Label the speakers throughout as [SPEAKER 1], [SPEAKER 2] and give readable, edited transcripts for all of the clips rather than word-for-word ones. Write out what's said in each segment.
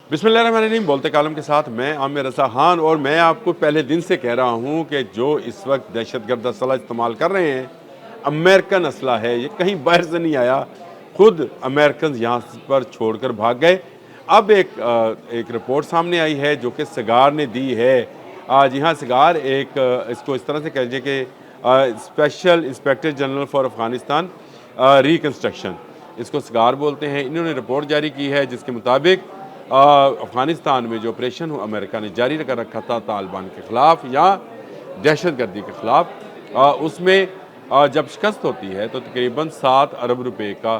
[SPEAKER 1] बिस्मिल्लाहिर्रहमानिर्रहीम। बोलते कालम के साथ मैं आमिर रज़ा खान, और मैं आपको पहले दिन से कह रहा हूँ कि जो इस वक्त दहशतगर्द असला इस्तेमाल कर रहे हैं, अमेरिकन असला है, ये कहीं बाहर से नहीं आया। खुद अमेरिकन यहाँ पर छोड़कर भाग गए। अब एक रिपोर्ट सामने आई है जो कि सिगार ने दी है। जी हाँ, सिगार इसको इस तरह से कह लीजिए कि special inspector general for Afghanistan reconstruction, इसको सिगार बोलते हैं। इन्होंने रिपोर्ट जारी की है जिसके मुताबिक अफ़गानिस्तान में जो ऑपरेशन अमेरिका ने जारी कर रखा था तालिबान के ख़िलाफ़ या दहशतगर्दी के ख़िलाफ़, उसमें जब शिकस्त होती है तो तकरीबन 7 अरब रुपए का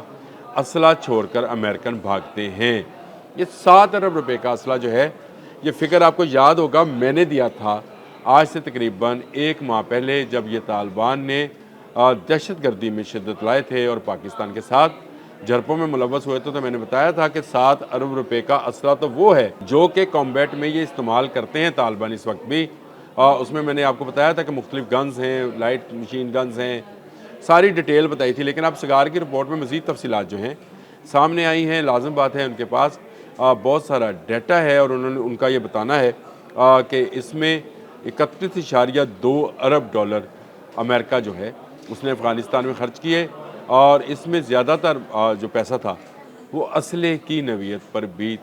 [SPEAKER 1] असला छोड़कर अमेरिकन भागते हैं। ये 7 अरब रुपए का असला जो है, ये फ़िगर आपको याद होगा मैंने दिया था आज से तकरीबन 1 माह पहले, जब ये तालिबान ने दहशतगर्दी में शिद्दत लाए थे और पाकिस्तान के साथ झड़पों में मुलव्वस हुए थे। तो मैंने बताया था कि 7 अरब रुपए का असला तो वो है जो कि कॉम्बैट में ये इस्तेमाल करते हैं तालिबान इस वक्त भी। उसमें मैंने आपको बताया था कि मुख्तलिफ गन्स हैं, लाइट मशीन गन्स हैं, सारी डिटेल बताई थी। लेकिन अब सिगार की रिपोर्ट में मज़ीद तफसीलात जो हैं सामने आई हैं। लाजम बात है उनके पास बहुत सारा डाटा है और उन्होंने उनका ये बताना है कि इसमें 31.2 अरब डॉलर अमेरिका जो है उसने अफ़गानिस्तान में ख़र्च किए, और इसमें ज़्यादातर जो पैसा था वो असले की नवीयत पर भी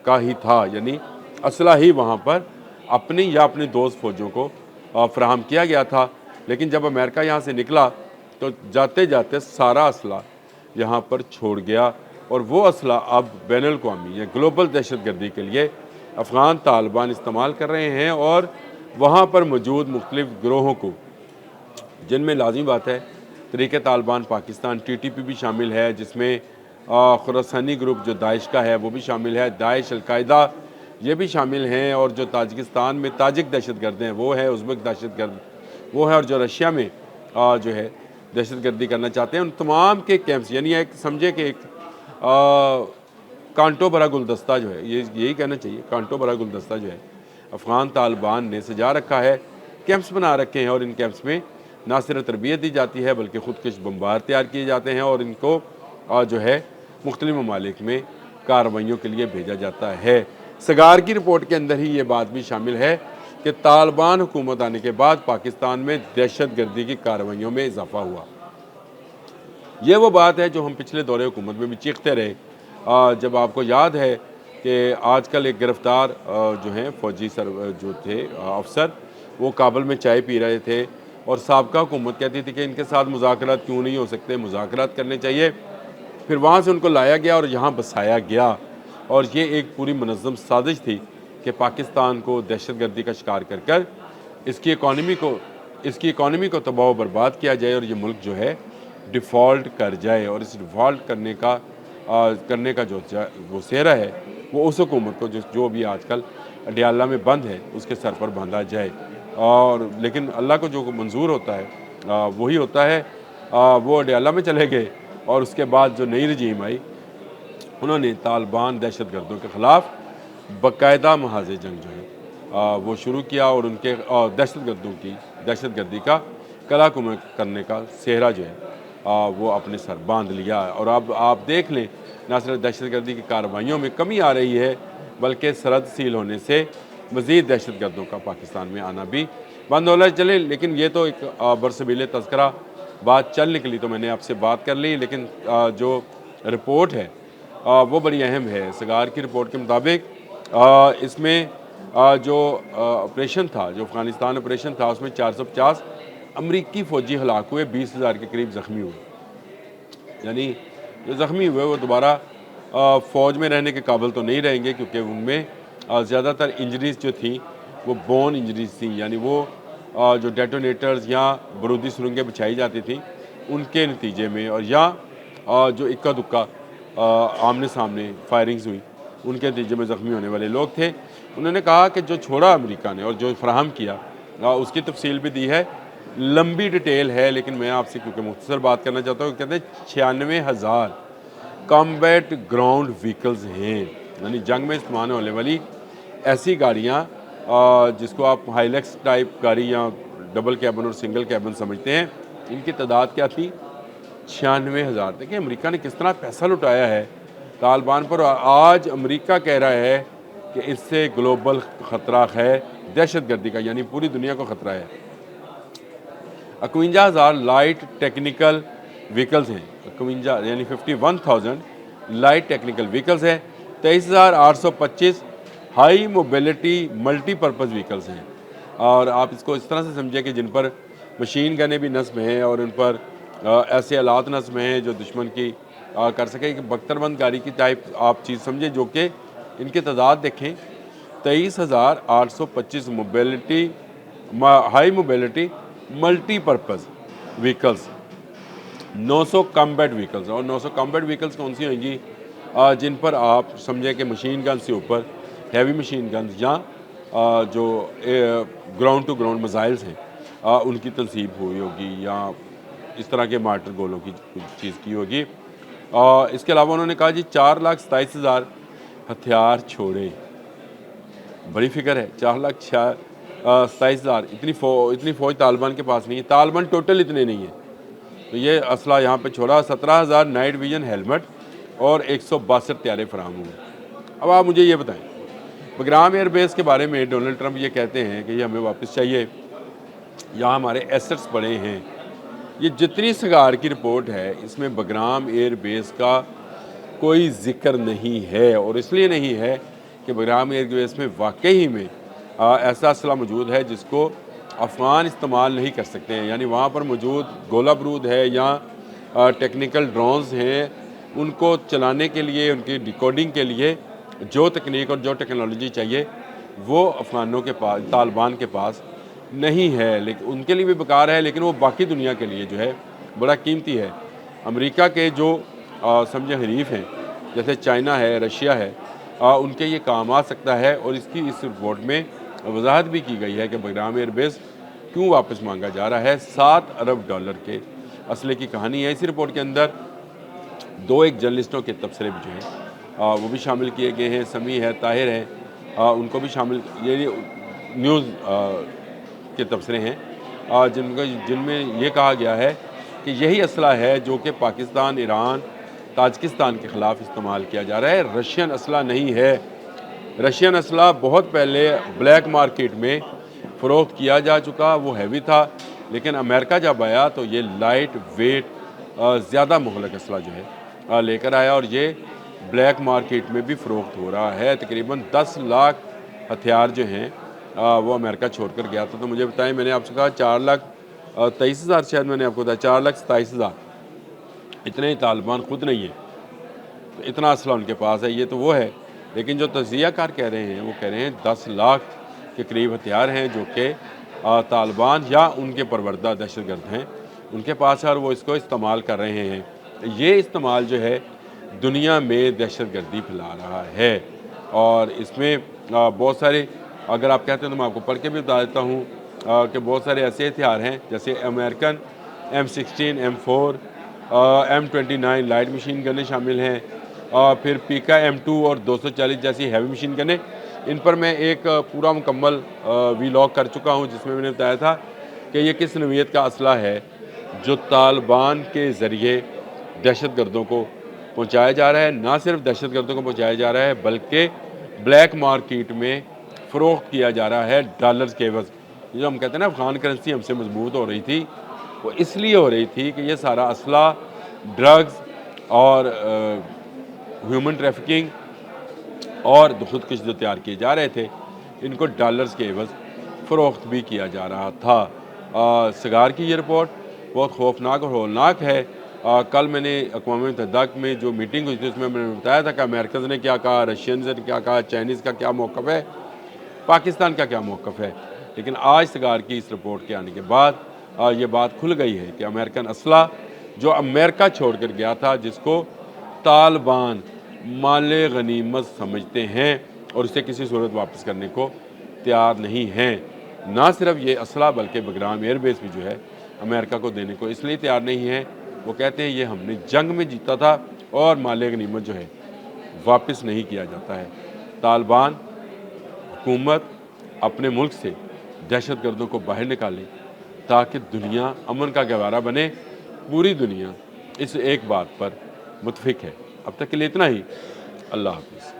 [SPEAKER 1] का ही था, यानी असला ही वहाँ पर अपनी या अपने दोस्त फ़ौजों को फ़राहम किया गया था। लेकिन जब अमेरिका यहाँ से निकला तो जाते जाते सारा असला यहाँ पर छोड़ गया, और वो असला अब बैनुल-अक़वामी या ग्लोबल दहशतगर्दी के लिए अफ़गान तालिबान इस्तेमाल कर रहे हैं। और वहाँ पर मौजूद मुख्तलिफ़ गिरोहों को, जिनमें लाज़मी बात है तहरीक तालिबान पाकिस्तान TTP भी शामिल है, जिसमें खुरासानी ग्रुप जो दाइश का है वो भी शामिल है, दाइश अल-कायदा ये भी शामिल हैं, और जो ताजिकिस्तान में ताजिक दहशतगर्द हैं वो है, उज़्बेक दहशतगर्द वो है, और जो रशिया में जो है दहशतगर्दी करना चाहते हैं, उन तमाम के कैंप्स, यानी एक समझे कि एक कांटों भरा गुलदस्ता जो है, ये यही कहना चाहिए, कांटों भरा गुलदस्ता जो है अफ़गान तालिबान ने सजा रखा है, कैंप्स बना रखे हैं, और इन कैंप्स में ना सिर्फ तरबियत दी जाती है बल्कि ख़ुदकुश बम्बार तैयार किए जाते हैं, और इनको जो है मुख्तलिफ़ ममालिक में कार्रवाइयों के लिए भेजा जाता है। सिगार की रिपोर्ट के अंदर ही ये बात भी शामिल है कि तालिबान हुकूमत आने के बाद पाकिस्तान में दहशतगर्दी की कार्रवाइयों में इजाफ़ा हुआ। ये वो बात है जो हम पिछले दौरे हुकूमत में भी चीखते रहे। जब आपको याद है कि आजकल एक गिरफ़्तार जो हैं फ़ौजी जो थे अफसर, वो काबुल में चाय पी रहे थे, और साबका हुकूमत कहती थी कि इनके साथ मुज़ाकरात क्यों नहीं हो सकते, मुज़ाकरात करने चाहिए। फिर वहाँ से उनको लाया गया और यहाँ बसाया गया, और ये एक पूरी मुनज़्ज़म साजिश थी कि पाकिस्तान को दहशतगर्दी का शिकार कर कर इसकी इकॉनमी को तबाह व बर्बाद किया जाए, और ये मुल्क जो है डिफ़ॉल्ट कर जाए, और इस डिफ़ॉल्ट करने का जो वो सेहरा है वो उस हुकूमत को जो भी आजकल अडयाला में बंद है उसके सर पर बांधा जाए। और लेकिन अल्लाह को जो मंजूर होता है वही होता है। वो अडयाला में चले गए, और उसके बाद जो नई रजीम आई उन्होंने तालिबान दहशतगर्दों के ख़िलाफ़ बाकायदा महाज़ जंग जो है वो शुरू किया, और उनके दहशतगर्दी का कला कुम करने का सेहरा जो है वो अपने सर बांध लिया। और अब आप देख लें, न सिर्फ दहशतगर्दी की कार्रवाइयों में कमी आ रही है बल्कि सरहद सील होने से मज़ीद दहशतगर्दों का पाकिस्तान में आना भी बंद होना चले। लेकिन ये तो एक बरसबील तज़किरा बात चल निकली तो मैंने आपसे बात कर ली, लेकिन जो रिपोर्ट है वो बड़ी अहम है। सिगार की रिपोर्ट के मुताबिक इसमें जो ऑपरेशन था, जो अफ़गानिस्तान ऑपरेशन था, उसमें 450 अमरीकी फ़ौजी हलाक हुए, 20,000 के करीब ज़ख्मी हुए। यानी जो ज़ख्मी हुए वो दोबारा फ़ौज में रहने के काबिल तो नहीं रहेंगे, क्योंकि उनमें ज़्यादातर इंजरीज़ जो थी वो बोन इंजरीज़ थी, यानी वो जो डेटोनेटर्स या बारूदी सुरंगें बिछाई जाती थी उनके नतीजे में, और या जो इक्का दुक्का आमने सामने फायरिंग्स हुई उनके नतीजे में ज़ख्मी होने वाले लोग थे। उन्होंने कहा कि जो छोड़ा अमेरिका ने और जो फराहम किया उसकी तफसील भी दी है, लंबी डिटेल है, लेकिन मैं आपसे क्योंकि मुख्तसर बात करना चाहता हूँ। कहते हैं 96,000 कॉम्बैट ग्राउंड व्हीकल्स हैं, यानी जंग में इस्तेमाल होने वाली ऐसी गाड़ियाँ जिसको आप हाइलैक्स टाइप गाड़ी या डबल कैबन और सिंगल कैबन समझते हैं, इनकी तादाद क्या थी? 96,000। देखिए अमेरिका ने किस तरह पैसा लुटाया है तालिबान पर। आज अमेरिका कह रहा है कि इससे ग्लोबल ख़तरा है दहशतगर्दी का, यानी पूरी दुनिया को ख़तरा है। 51,000 लाइट टेक्निकल व्हीकल्स हैं, 51 यानी 51,000 लाइट टेक्निकल व्हीकल्स हैं। 23,825 हाई मोबिलिटी मल्टीपर्पज़ व्हीकल्स हैं। और आप इसको इस तरह से समझें कि जिन पर मशीन गनें भी नस्ब हैं और उन पर ऐसे आलात नस्ब हैं जो दुश्मन की कर सके, कि बख्तरबंद गाड़ी की टाइप आप चीज़ समझें, जो कि इनकी तादाद देखें 23,825 mobility high mobility multipurpose vehicles, 900 combat vehicles. और 900 कॉम्बैट व्हीकल्स कौन सी होंगी? जिन पर आप समझें कि मशीन गन से ऊपर हैवी मशीन गन या जो ग्राउंड टू ग्राउंड मिसाइल्स हैं उनकी तनसीब हुई होगी, या इस तरह के मार्टर गोलों की चीज़ की होगी। इसके अलावा उन्होंने कहा जी 4,27,000 हथियार छोड़े। बड़ी फिक्र है, 4,27,000। इतनी फ़ौज तालिबान के पास नहीं है, तालिबान टोटल इतने नहीं है। तो ये असला यहाँ पे छोड़ा। 17,000 नाइट विजन हेलमेट और 162 त्यारे फराहम हुए। अब आप मुझे ये बताएं, बगराम एयरबेस के बारे में डोनाल्ड ट्रंप ये कहते हैं कि ये हमें वापस चाहिए, यहाँ हमारे एसेट्स पड़े हैं। ये जितनी सगार की रिपोर्ट है इसमें बगराम एयरबेस का कोई ज़िक्र नहीं है, और इसलिए नहीं है कि बगराम एयरबेस में वाकई में ऐसा असला मौजूद है जिसको अफ़गान इस्तेमाल नहीं कर सकते हैं। यानी वहाँ पर मौजूद गोला बारूद है या टेक्निकल ड्रोन्स हैं, उनको चलाने के लिए, उनकी डिकोडिंग के लिए जो तकनीक और जो टेक्नोलॉजी चाहिए वो अफ़गानों के पास, तालिबान के पास नहीं है। लेकिन उनके लिए भी बेकार है, लेकिन वो बाकी दुनिया के लिए जो है बड़ा कीमती है। अमेरिका के जो समझे हरीफ हैं, जैसे चाइना है, रशिया है, उनके ये काम आ सकता है। और इसकी इस रिपोर्ट में वजाहत भी की गई है कि बगराम एयरबेस क्यों वापस मांगा जा रहा है। $7 अरब के असले की कहानी है। इसी रिपोर्ट के अंदर दो एक जर्नलिस्टों के तबसरे भी जो हैं वो भी शामिल किए गए हैं। समी है, ताहिर है, उनको भी शामिल, ये न्यूज़ के तबसरे हैं जिनमें ये कहा गया है कि यही असला है जो कि पाकिस्तान, ईरान, ताजिकिस्तान के ख़िलाफ़ इस्तेमाल किया जा रहा है। रशियन असला नहीं है। रशियन असला बहुत पहले ब्लैक मार्केट में फ़रोख्त किया जा चुका, वो हैवी था। लेकिन अमेरिका जब आया तो ये लाइट वेट ज़्यादा मुहलक असला जो है लेकर आया, और ये ब्लैक मार्केट में भी फ़रोख्त हो रहा है। तकरीबन 10 लाख हथियार जो हैं वो अमेरिका छोड़कर गया था। तो मुझे बताएं, मैंने आपसे कहा 4,23,000, शायद मैंने आपको बताया 4,27,000। इतने ही तालिबान खुद नहीं है, तो इतना असला उनके पास है। ये तो वो है, लेकिन जो तज्ज़ियाकार कह रहे हैं वो कह रहे हैं 10 लाख के करीब हथियार हैं जो कि तालिबान या उनके परवरदा दहशतगर्द हैं उनके पास है, और वो इसको इस्तेमाल कर रहे हैं। ये इस्तेमाल जो है दुनिया में दहशतगर्दी फैला रहा है। और इसमें बहुत सारे, अगर आप कहते हैं तो मैं आपको पढ़ के भी बता देता हूँ कि बहुत सारे ऐसे हथियार हैं जैसे American M16, M4, M29 light machine गनें शामिल हैं, फिर पीका M2 और 240 जैसी हैवी मशीन गनें। इन पर मैं एक पूरा मुकम्मल वीलॉग कर चुका हूँ जिसमें मैंने बताया था कि ये किस नौइयत का असला है जो तालिबान के ज़रिए दहशतगर्दों को पहुँचाया जा रहा है। ना सिर्फ दहशतगर्दों को पहुँचाया जा रहा है बल्कि ब्लैक मार्केट में फ़रोख्त किया जा रहा है डॉलर्स के एवज़। जो हम कहते हैं ना अफ़गान करेंसी हमसे मजबूत हो रही थी, वो इसलिए हो रही थी कि ये सारा असला, ड्रग्स और ह्यूमन ट्रैफिकिंग और खुदकुश जो तैयार किए जा रहे थे, इनको डॉलर्स के एवज़ फ़रोख्त भी किया जा रहा था। सगार की ये रिपोर्ट बहुत खौफनाक और होलनाक है। कल मैंने अक़वाम मुत्तहिदा में जो मीटिंग हुई थी उसमें मैंने बताया था कि अमेरिकन ने क्या कहा, रशियन ने क्या कहा, चाइनीज़ का क्या मौक़िफ़ है, पाकिस्तान का क्या मौक़िफ़ है। लेकिन आज सगार की इस रिपोर्ट के आने के बाद ये बात खुल गई है कि अमेरिकन असला जो अमेरिका छोड़ कर गया था, जिसको तालिबान माले गनीमत समझते हैं और उसे किसी सूरत वापस करने को तैयार नहीं हैं। ना सिर्फ ये असला बल्कि बगराम एयरबेस भी जो है अमेरिका को देने को इसलिए तैयार नहीं है, वो कहते हैं ये हमने जंग में जीता था और माले गनीमत जो है वापस नहीं किया जाता है। तालिबान हुकूमत अपने मुल्क से दहशतगर्दों को बाहर निकाले ताकि दुनिया अमन का गवारा बने। पूरी दुनिया इस एक बात पर मुत्फिक है। अब तक के लिए इतना ही। अल्लाह हाफ़िज़।